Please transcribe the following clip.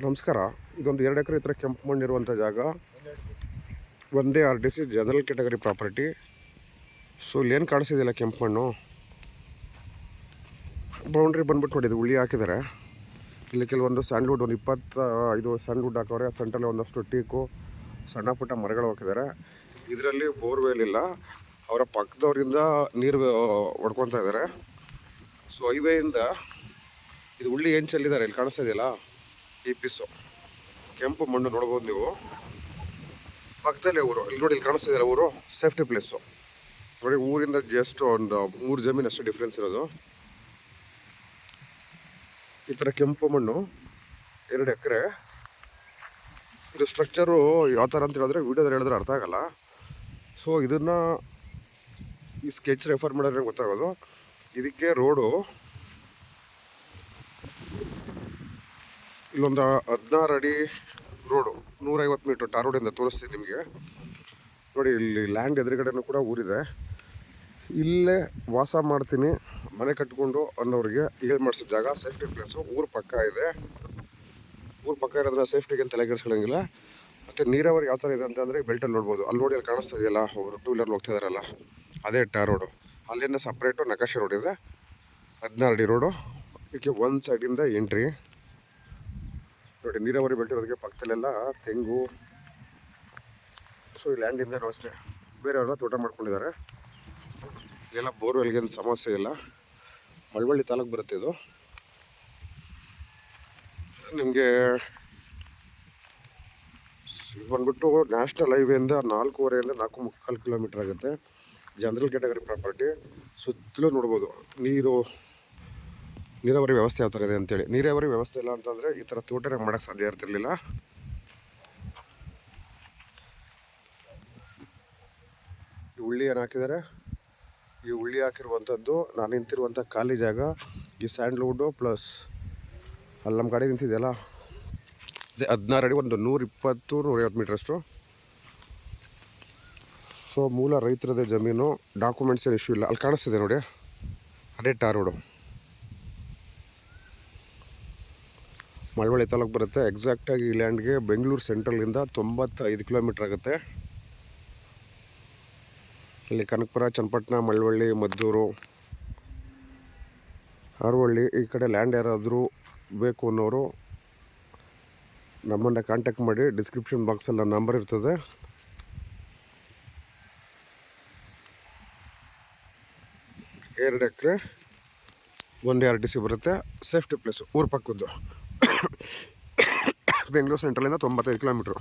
ನಮಸ್ಕಾರ. ಇದೊಂದು 2 ಎಕರೆ ಹತ್ರ ಕೆಂಪು ಮಣ್ಣಿರುವಂಥ ಜಾಗ. ಒಂದೇ RDC general category property. So ಇಲ್ಲೇನು ಕಾಣಿಸ್ತಿದೆಯಲ್ಲ ಕೆಂಪು ಮಣ್ಣು, ಬೌಂಡ್ರಿ ಬಂದ್ಬಿಟ್ಟು ನೋಡಿ, ಇದು ಉಳ್ಳಿ ಹಾಕಿದ್ದಾರೆ. ಇಲ್ಲಿ ಕೆಲವೊಂದು ಸ್ಯಾಂಡ್ವುಡ್, ಒಂದು 25 ಸ್ಯಾಂಡ್ವುಡ್ ಹಾಕವ್ರೆ. ಸೆಂಟ್ರಲ್ಲಿ ಒಂದಷ್ಟು ಟೀಕು, ಸಣ್ಣ ಪುಟ್ಟ ಮರಗಳು ಹಾಕಿದ್ದಾರೆ. ಇದರಲ್ಲಿ ಬೋರ್ವೆಲ್ ಇಲ್ಲ, ಅವರ ಪಕ್ಕದವರಿಂದ ನೀರು ಹೊಡ್ಕೊತಾ ಇದ್ದಾರೆ. ಸೊ ಹೈವೇಯಿಂದ ಇದು ಉಳ್ಳಿ ಏನು ಚೆಲ್ಲಿದ್ದಾರೆ, ಇಲ್ಲಿ ಕಾಣಿಸ್ತಾ ಇದೆಯಲ್ಲ ಈ ಪೀಸು ಕೆಂಪು ಮಣ್ಣು ನೋಡ್ಬೋದು ನೀವು. ಪಕ್ಕದಲ್ಲೇ ಊರು, ಇಲ್ಲಿ ನೋಡಿ, ಇಲ್ಲಿ ಕಾಣಿಸ್ತಾ ಇದೆಯಲ್ಲ ಊರು, ಸೇಫ್ಟಿ ಪ್ಲೇಸು ನೋಡಿ. ಊರಿಂದ ಜಸ್ಟ್ ಒಂದು 3 ಜಮೀನು ಅಷ್ಟು ಡಿಫ್ರೆನ್ಸ್ ಇರೋದು. ಈ ಥರ ಕೆಂಪು ಮಣ್ಣು 2 ಎಕರೆ. ಇದು ಸ್ಟ್ರಕ್ಚರು ಯಾವ ಥರ ಅಂತ ಹೇಳಿದ್ರೆ ವೀಡಿಯೋದಲ್ಲಿ ಹೇಳಿದ್ರೆ ಅರ್ಥ ಆಗಲ್ಲ. ಸೊ ಇದನ್ನು ಈ ಸ್ಕೆಚ್ ರೆಫರ್ ಮಾಡಿದ್ರೆ ಗೊತ್ತಾಗೋದು. ಇದಕ್ಕೆ ರೋಡು ಇಲ್ಲೊಂದು 16 ಅಡಿ ರೋಡು, 150 ಮೀಟ್ರ್ ಟಾರ್ ರೋಡಿಂದ ತೋರಿಸ್ತೀನಿ ನಿಮಗೆ. ನೋಡಿ, ಇಲ್ಲಿ ಲ್ಯಾಂಡ್ ಎದುರುಗಡೆನೂ ಕೂಡ ಊರಿದೆ. ಇಲ್ಲೇ ವಾಸ ಮಾಡ್ತೀನಿ, ಮನೆ ಕಟ್ಕೊಂಡು ಅನ್ನೋರಿಗೆ ಹೇಳಿ ಮಾಡಿಸೋ ಜಾಗ, ಸೇಫ್ಟಿ ಪ್ಲೇಸು. ಊರು ಪಕ್ಕ ಇದೆ. ಊರು ಪಕ್ಕ ಇರೋದನ್ನ ಸೇಫ್ಟಿಗೆ ತಲೆ ಕೆಡಿಸ್ಕೊಳ್ಳೋಂಗಿಲ್ಲ. ಮತ್ತು ನೀರಾವರಿ ಯಾವ ಥರ ಇದೆ ಅಂತಂದರೆ ಬೆಲ್ಟಲ್ಲಿ ನೋಡ್ಬೋದು. ಅಲ್ಲಿ ನೋಡಿ, ಅಲ್ಲಿ ಕಾಣಿಸ್ತಾ ಇದೆಯಲ್ಲ, ಒಬ್ಬರು 2 ವೀಲರ್ ಹೋಗ್ತಾ ಇದಾರಲ್ಲ, ಅದೇ ಟಾರ್ ರೋಡು. ಅಲ್ಲಿಂದ ಸಪ್ರೇಟು ನಕಾಶೆ ರೋಡ್ ಇದೆ, 16 ಅಡಿ ರೋಡು. ಇದಕ್ಕೆ ಒಂದು ಸೈಡಿಂದ ಎಂಟ್ರಿ ನೋಡಿ. ನೀರಾವರಿ ಬೆಲ್ಟ್ ಇರೋದಕ್ಕೆ ಪಕ್ಕದಲ್ಲೆಲ್ಲ ತೆಂಗು. ಸೊ ಈ ಲ್ಯಾಂಡಿಂದನೂ ಅಷ್ಟೇ ಬೇರೆಯವ್ರೆಲ್ಲ ತೋಟ ಮಾಡ್ಕೊಂಡಿದ್ದಾರೆ. ಇಲ್ಲೆಲ್ಲ ಬೋರ್ವೆಲ್ಗೇನು ಸಮಸ್ಯೆ ಇಲ್ಲ. ಮಳವಳ್ಳಿ ತಾಲೂಕು ಬರುತ್ತೆ ಇದು. ನಿಮಗೆ ಬಂದ್ಬಿಟ್ಟು ನ್ಯಾಷನಲ್ ಹೈವೇಯಿಂದ 4.5 4.25 ಕಿಲೋಮೀಟ್ರ್ ಆಗುತ್ತೆ. General category property. ಸುತ್ತಲೂ ನೋಡ್ಬೋದು ನೀರಾವರಿ ವ್ಯವಸ್ಥೆ ಯಾವ ಥರ ಇದೆ ಅಂತೇಳಿ. ನೀರಾವರಿ ವ್ಯವಸ್ಥೆ ಇಲ್ಲ ಅಂತಂದರೆ ಈ ಥರ ತೋಟನ ಮಾಡೋಕ್ಕೆ ಸಾಧ್ಯ ಇರ್ತಿರ್ಲಿಲ್ಲ. ಈ ಉಳ್ಳಿ ಏನು ಹಾಕಿದ್ದಾರೆ, ಈ ಉಳ್ಳಿ ಹಾಕಿರುವಂಥದ್ದು ನಾನು ನಿಂತಿರುವಂಥ ಖಾಲಿ ಜಾಗ. ಈ ಸ್ಯಾಂಡ್ಲ್ವುಡ್ಡು ಪ್ಲಸ್ ಅಲ್ಲಿ ನಮ್ಮ ಗಾಡಿ ನಿಂತಿದೆಯಲ್ಲ, ಅದೇ 16 ಅಡಿ, ಒಂದು 120-150 ಮೀಟ್ರಷ್ಟು. ಸೊ ಮೂಲ ರೈತರದೇ ಜಮೀನು, ಡಾಕ್ಯುಮೆಂಟ್ಸ್ ಏನು ಇಶ್ಯೂ ಇಲ್ಲ. ಅಲ್ಲಿ ಕಾಣಿಸ್ತಿದೆ ನೋಡಿ, ಅದೇ ಟಾರ್ ರೋಡು. ಮಳವಳ್ಳಿ ತಾಲೂಕು ಬರುತ್ತೆ. ಎಕ್ಸಾಕ್ಟಾಗಿ ಈ ಲ್ಯಾಂಡ್ಗೆ ಬೆಂಗಳೂರು ಸೆಂಟ್ರಲಿಂದ 95 ಕಿಲೋಮೀಟ್ರ್ ಆಗುತ್ತೆ. ಇಲ್ಲಿ ಕನಕಪುರ, ಚನ್ನಪಟ್ಟಣ, ಮಳವಳ್ಳಿ, ಮದ್ದೂರು, ಹಾರೋಹಳ್ಳಿ ಈ ಕಡೆ ಲ್ಯಾಂಡ್ ಯಾರಾದರೂ ಬೇಕು ಅನ್ನೋರು ನಮ್ಮನ್ನು ಕಾಂಟ್ಯಾಕ್ಟ್ ಮಾಡಿ. ಡಿಸ್ಕ್ರಿಪ್ಷನ್ ಬಾಕ್ಸಲ್ಲಿ ನಂಬರ್ ಇರ್ತದೆ. ಎರಡು ಎಕರೆ, 1 RDC ಬರುತ್ತೆ. ಸೇಫ್ಟಿ ಪ್ಲೇಸು, ಊರು ಪಕ್ಕದ್ದು. ಬೆಂಗಳೂರು ಸೆಂಟ್ರಲಿಂದ 95 ಕಿಲೋಮೀಟ್ರು.